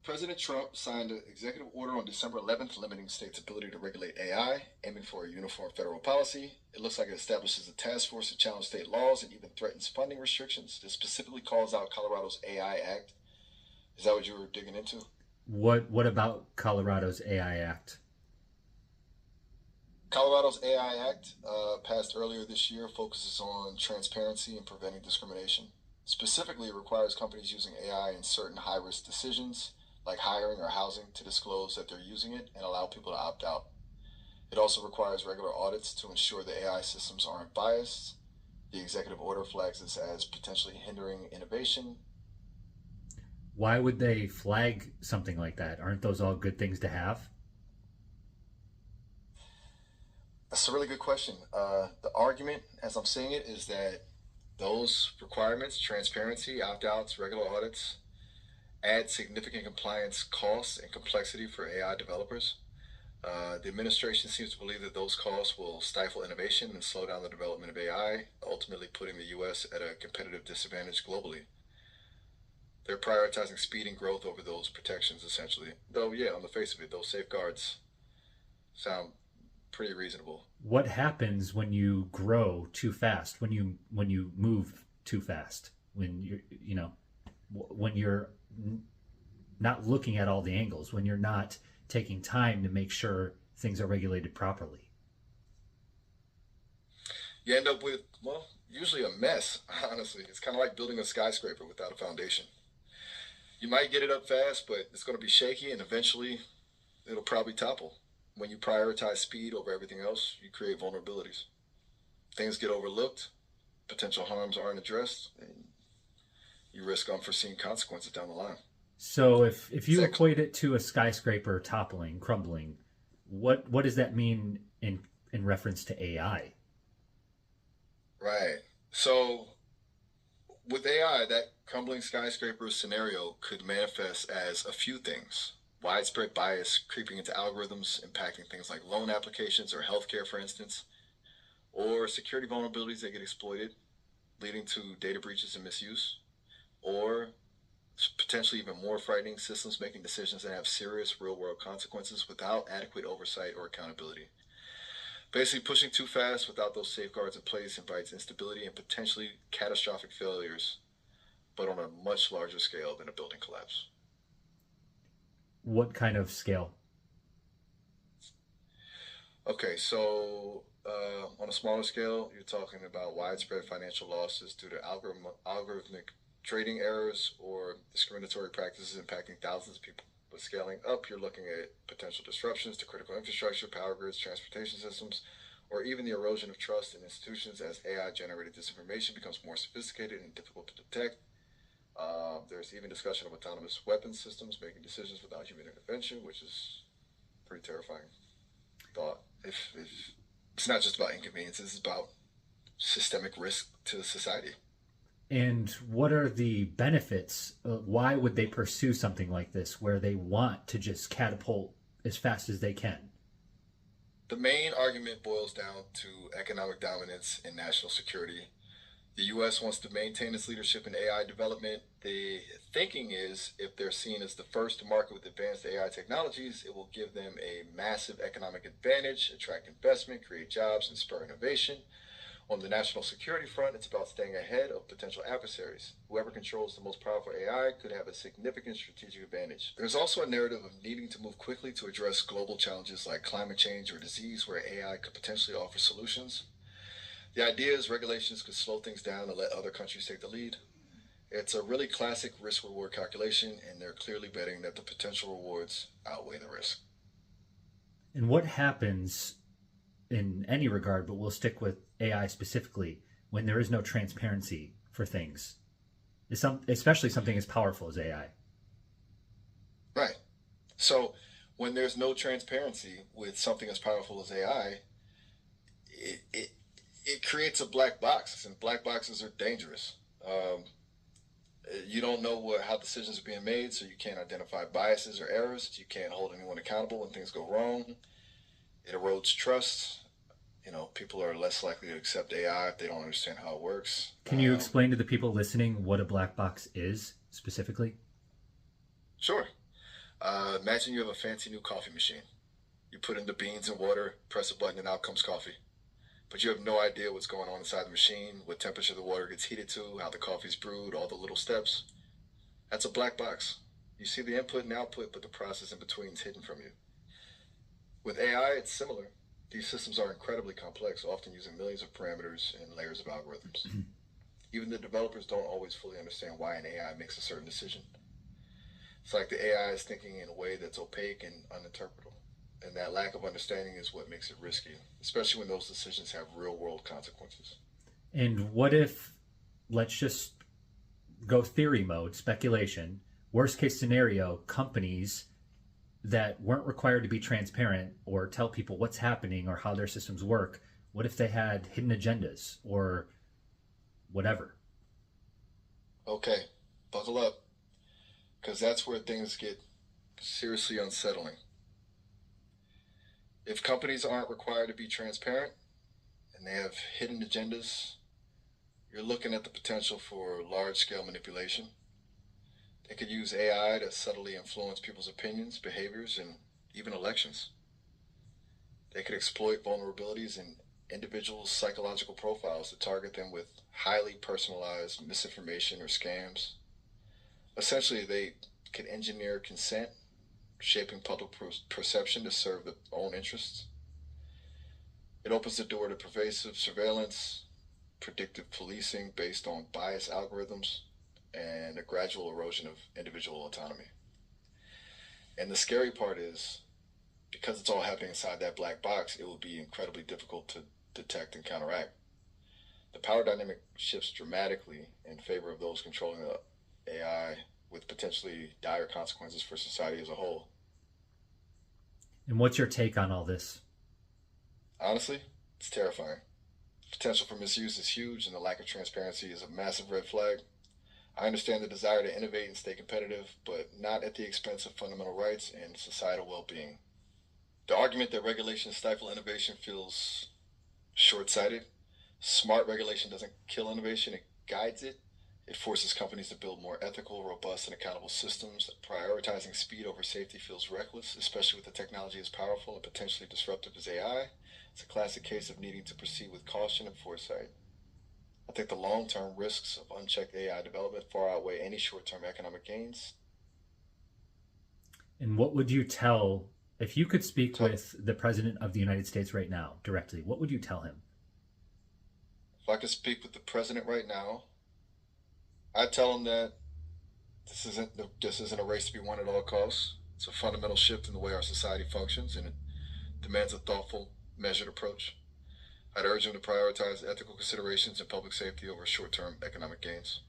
President Trump signed an executive order on December 11th limiting states' ability to regulate AI, aiming for a uniform federal policy. It looks like it establishes a task force to challenge state laws and even threatens funding restrictions. This specifically calls out Colorado's AI Act. Is that what you were digging into? What about Colorado's AI Act? Colorado's AI Act, passed earlier this year, focuses on transparency and preventing discrimination. Specifically, it requires companies using AI in certain high risk decisions, like hiring or housing, to disclose that they're using it and allow people to opt out. It also requires regular audits to ensure the AI systems aren't biased. The executive order flags this as potentially hindering innovation. Why would they flag something like that? Aren't those all good things to have? That's a really good question. The argument, as I'm seeing it, is that those requirements, transparency, opt outs, regular audits, add significant compliance costs and complexity for AI developers. The administration seems to believe that those costs will stifle innovation and slow down the development of AI, ultimately putting the U.S. at a competitive disadvantage globally. They're prioritizing speed and growth over those protections, essentially. Though, yeah, on the face of it, those safeguards sound pretty reasonable. What happens when you grow too fast? When you move too fast? When when you're not looking at all the angles, when you're not taking time to make sure things are regulated properly. You end up with, well, usually a mess, honestly. It's kind of like building a skyscraper without a foundation. You might get it up fast, but it's going to be shaky and eventually it'll probably topple. When you prioritize speed over everything else, you create vulnerabilities. Things get overlooked, potential harms aren't addressed, and you risk unforeseen consequences down the line. So if you Exactly. equate it to a skyscraper toppling, crumbling, what does that mean in reference to AI? Right. So with AI, that crumbling skyscraper scenario could manifest as a few things. Widespread bias creeping into algorithms, impacting things like loan applications or healthcare, for instance, or security vulnerabilities that get exploited, leading to data breaches and misuse, or potentially even more frightening, systems making decisions that have serious real world consequences without adequate oversight or accountability. Basically, pushing too fast without those safeguards in place invites instability and potentially catastrophic failures, but on a much larger scale than a building collapse. What kind of scale? Okay, so on a smaller scale, you're talking about widespread financial losses due to algorithmic trading errors or discriminatory practices impacting thousands of people. But scaling up, you're looking at potential disruptions to critical infrastructure, power grids, transportation systems, or even the erosion of trust in institutions as AI generated disinformation becomes more sophisticated and difficult to detect. There's even discussion of autonomous weapons systems making decisions without human intervention, which is pretty terrifying thought. If it's not just about inconvenience, it's about systemic risk to society. And what are the benefits? Why would they pursue something like this where they want to just catapult as fast as they can? The main argument boils down to economic dominance and national security. The U.S. wants to maintain its leadership in AI development. The thinking is if they're seen as the first to market with advanced AI technologies, it will give them a massive economic advantage, attract investment, create jobs, and spur innovation. On the national security front, it's about staying ahead of potential adversaries. Whoever controls the most powerful AI could have a significant strategic advantage. There's also a narrative of needing to move quickly to address global challenges like climate change or disease where AI could potentially offer solutions. The idea is regulations could slow things down and let other countries take the lead. It's a really classic risk reward calculation, and they're clearly betting that the potential rewards outweigh the risk. And what happens in any regard, but we'll stick with AI specifically, when there is no transparency for things, especially something as powerful as AI. Right. So when there's no transparency with something as powerful as AI, it it creates a black box, and black boxes are dangerous. Um, you don't know how decisions are being made, so you can't identify biases or errors. You can't hold anyone accountable when things go wrong. It erodes trust. People are less likely to accept AI if they don't understand how it works. Can you explain to the people listening what a black box is specifically? Sure. Imagine you have a fancy new coffee machine. You put in the beans and water, press a button, and out comes coffee. But you have no idea what's going on inside the machine, what temperature the water gets heated to, how the coffee's brewed, all the little steps. That's a black box. You see the input and output, but the process in between is hidden from you. With AI, it's similar. These systems are incredibly complex, often using millions of parameters and layers of algorithms. Even the developers don't always fully understand why an AI makes a certain decision. It's like the AI is thinking in a way that's opaque and uninterpretable. And that lack of understanding is what makes it risky, especially when those decisions have real world consequences. And what if, let's just go theory mode, speculation, worst case scenario, companies that weren't required to be transparent or tell people what's happening or how their systems work, what if they had hidden agendas or whatever? Okay, buckle up, because that's where things get seriously unsettling. If companies aren't required to be transparent and they have hidden agendas, you're looking at the potential for large scale manipulation. They could use AI to subtly influence people's opinions, behaviors, and even elections. They could exploit vulnerabilities in individuals' psychological profiles to target them with highly personalized misinformation or scams. Essentially, they could engineer consent, shaping public perception to serve their own interests. It opens the door to pervasive surveillance, predictive policing based on biased algorithms, and a gradual erosion of individual autonomy. And the scary part is, because it's all happening inside that black box, it will be incredibly difficult to detect and counteract. The power dynamic shifts dramatically in favor of those controlling the AI, with potentially dire consequences for society as a whole. And what's your take on all this? Honestly, it's terrifying. The potential for misuse is huge, and the lack of transparency is a massive red flag. I understand the desire to innovate and stay competitive, but not at the expense of fundamental rights and societal well being. The argument that regulations stifle innovation feels short sighted. Smart regulation doesn't kill innovation, it guides it. It forces companies to build more ethical, robust, and accountable systems. Prioritizing speed over safety feels reckless, especially with the technology as powerful and potentially disruptive as AI. It's a classic case of needing to proceed with caution and foresight. I think the long term risks of unchecked AI development far outweigh any short term economic gains. And what would you tell, if you could speak So, with the President of the United States right now directly, what would you tell him? if I could speak with the president right now, I'd tell him that this isn't a race to be won at all costs. It's a fundamental shift in the way our society functions, and it demands a thoughtful, measured approach. I'd urge him to prioritize ethical considerations and public safety over short-term economic gains.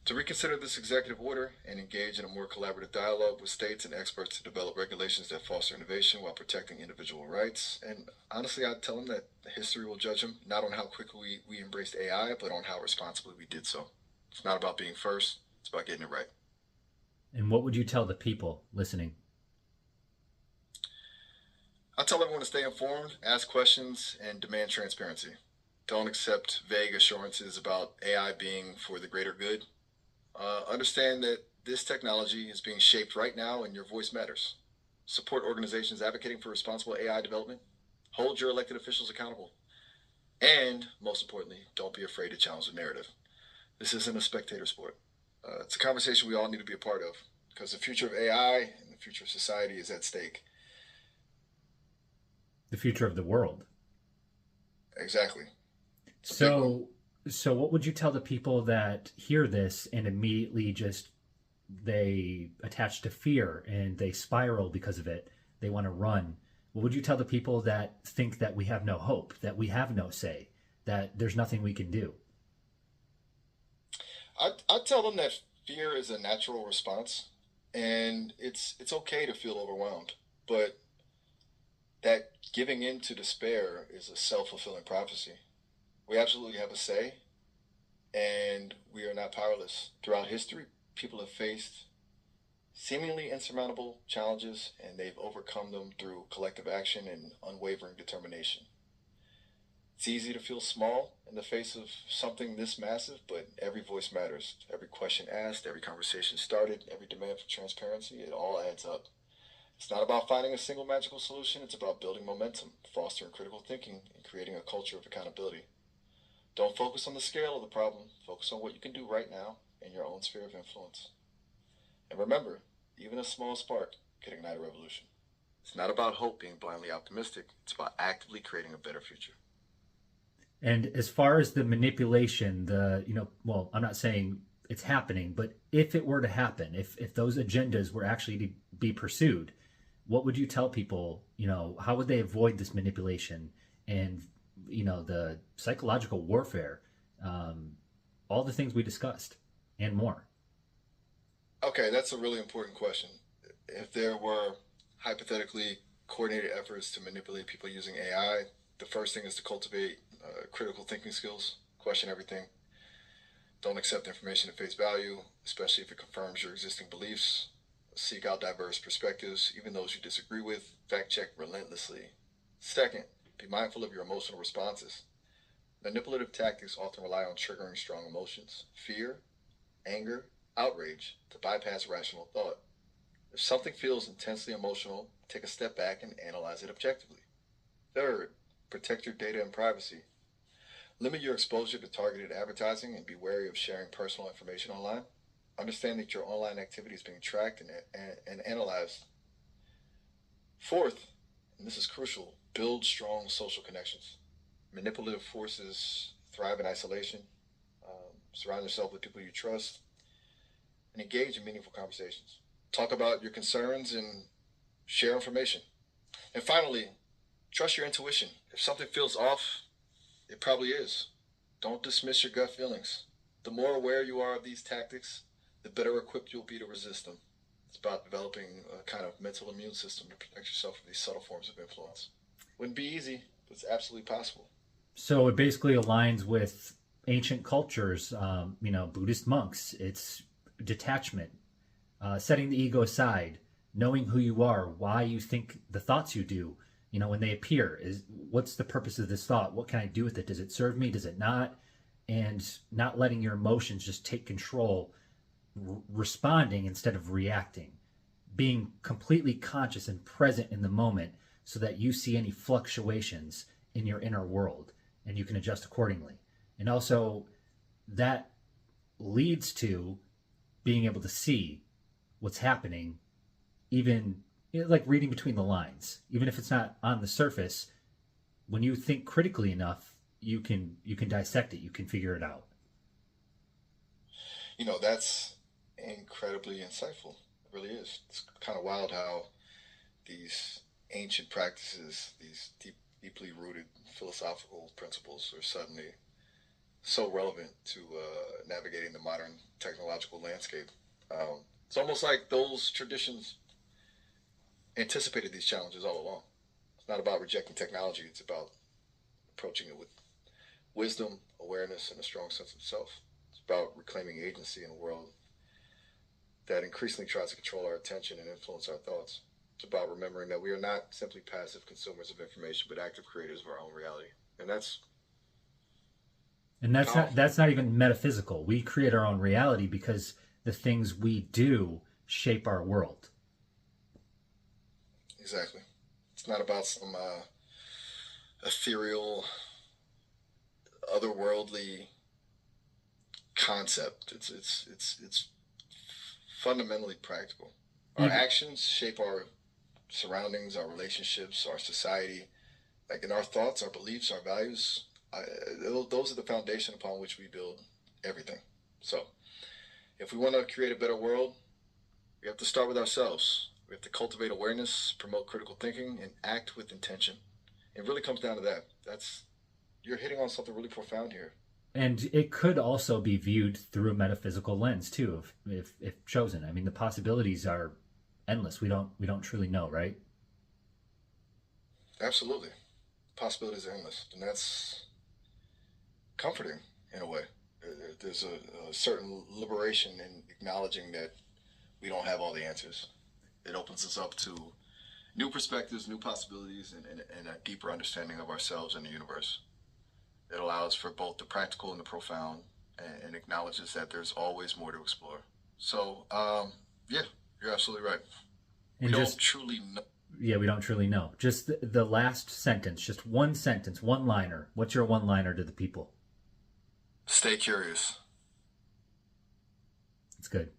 To reconsider this executive order and engage in a more collaborative dialogue with states and experts to develop regulations that foster innovation while protecting individual rights. And honestly, I'd tell him that history will judge him not on how quickly we embraced AI, but on how responsibly we did so. It's not about being first, it's about getting it right. And what would you tell the people listening? I tell everyone to stay informed, ask questions, and demand transparency. Don't accept vague assurances about AI being for the greater good. Understand that this technology is being shaped right now and your voice matters. Support organizations advocating for responsible AI development. Hold your elected officials accountable. And most importantly, don't be afraid to challenge the narrative. This isn't a spectator sport. It's a conversation we all need to be a part of because the future of AI and the future of society is at stake. The future of the world. Exactly. It's a big one. So what would you tell the people that hear this and immediately just they attach to fear and they spiral because of it? They want to run. What would you tell the people that think that we have no hope, that we have no say, that there's nothing we can do? I tell them that fear is a natural response, and it's okay to feel overwhelmed, but that giving in to despair is a self fulfilling prophecy. We absolutely have a say, and we are not powerless. Throughout history, people have faced seemingly insurmountable challenges, and they've overcome them through collective action and unwavering determination. It's easy to feel small in the face of something this massive, but every voice matters. Every question asked, every conversation started, every demand for transparency, it all adds up. It's not about finding a single magical solution, it's about building momentum, fostering critical thinking, and creating a culture of accountability. Don't focus on the scale of the problem, focus on what you can do right now in your own sphere of influence. And remember, even a small spark can ignite a revolution. It's not about hope being blindly optimistic, it's about actively creating a better future. And as far as the manipulation, well, I'm not saying it's happening, but if it were to happen, if those agendas were actually to be pursued, what would you tell people? How would they avoid this manipulation and the psychological warfare, all the things we discussed, and more? Okay, that's a really important question. If there were hypothetically coordinated efforts to manipulate people using AI, the first thing is to cultivate critical thinking skills, question everything, don't accept information at face value, especially if it confirms your existing beliefs, seek out diverse perspectives, even those you disagree with, fact check relentlessly. Second, be mindful of your emotional responses. Manipulative tactics often rely on triggering strong emotions, fear, anger, outrage, to bypass rational thought. If something feels intensely emotional, take a step back and analyze it objectively. Third, protect your data and privacy. Limit your exposure to targeted advertising and be wary of sharing personal information online. Understand that your online activity is being tracked and analyzed. Fourth, and this is crucial, build strong social connections. Manipulative forces thrive in isolation. Surround yourself with people you trust and engage in meaningful conversations. Talk about your concerns and share information. And finally, trust your intuition. If something feels off, it probably is. Don't dismiss your gut feelings. The more aware you are of these tactics, the better equipped you'll be to resist them. It's about developing a kind of mental immune system to protect yourself from these subtle forms of influence. Wouldn't be easy, but it's absolutely possible. So it basically aligns with ancient cultures, Buddhist monks. It's detachment, setting the ego aside, knowing who you are, why you think the thoughts you do. When they appear, is what's the purpose of this thought? What can I do with it? Does it serve me? Does it not? And not letting your emotions just take control, responding instead of reacting, being completely conscious and present in the moment so that you see any fluctuations in your inner world and you can adjust accordingly. And also, that leads to being able to see what's happening, even like reading between the lines, even if it's not on the surface. When you think critically enough, you can dissect it, you can figure it out. That's incredibly insightful. It really is. It's kind of wild how these ancient practices, these deeply rooted philosophical principles, are suddenly so relevant to navigating the modern technological landscape. It's almost like those traditions anticipated these challenges all along. It's not about rejecting technology, it's about approaching it with wisdom, awareness, and a strong sense of self. It's about reclaiming agency in a world that increasingly tries to control our attention and influence our thoughts. It's about remembering that we are not simply passive consumers of information, but active creators of our own reality. And that's And powerful. that's not even metaphysical. We create our own reality because the things we do shape our world. Exactly. It's not about some ethereal, otherworldly concept. It's fundamentally practical. Our Even, actions shape our surroundings, our relationships, our society. Like in our thoughts, our beliefs, our values. Those are the foundation upon which we build everything. So, if we want to create a better world, we have to start with ourselves. We have to cultivate awareness, promote critical thinking, and act with intention. It really comes down to that. You're hitting on something really profound here. and it could also be viewed through a metaphysical lens too, if chosen. I mean, the possibilities are endless. We don't truly know, right? Absolutely, possibilities are endless, and that's comforting in a way. There's a certain liberation in acknowledging that we don't have all the answers. It opens us up to new perspectives, new possibilities, and a deeper understanding of ourselves and the universe. It allows for both the practical and the profound, and acknowledges that there's always more to explore. So, yeah, you're absolutely right. And We don't just truly know. yeah, we don't truly know. Just the last sentence, just one sentence, one liner. What's your one liner to the people? Stay curious. It's good.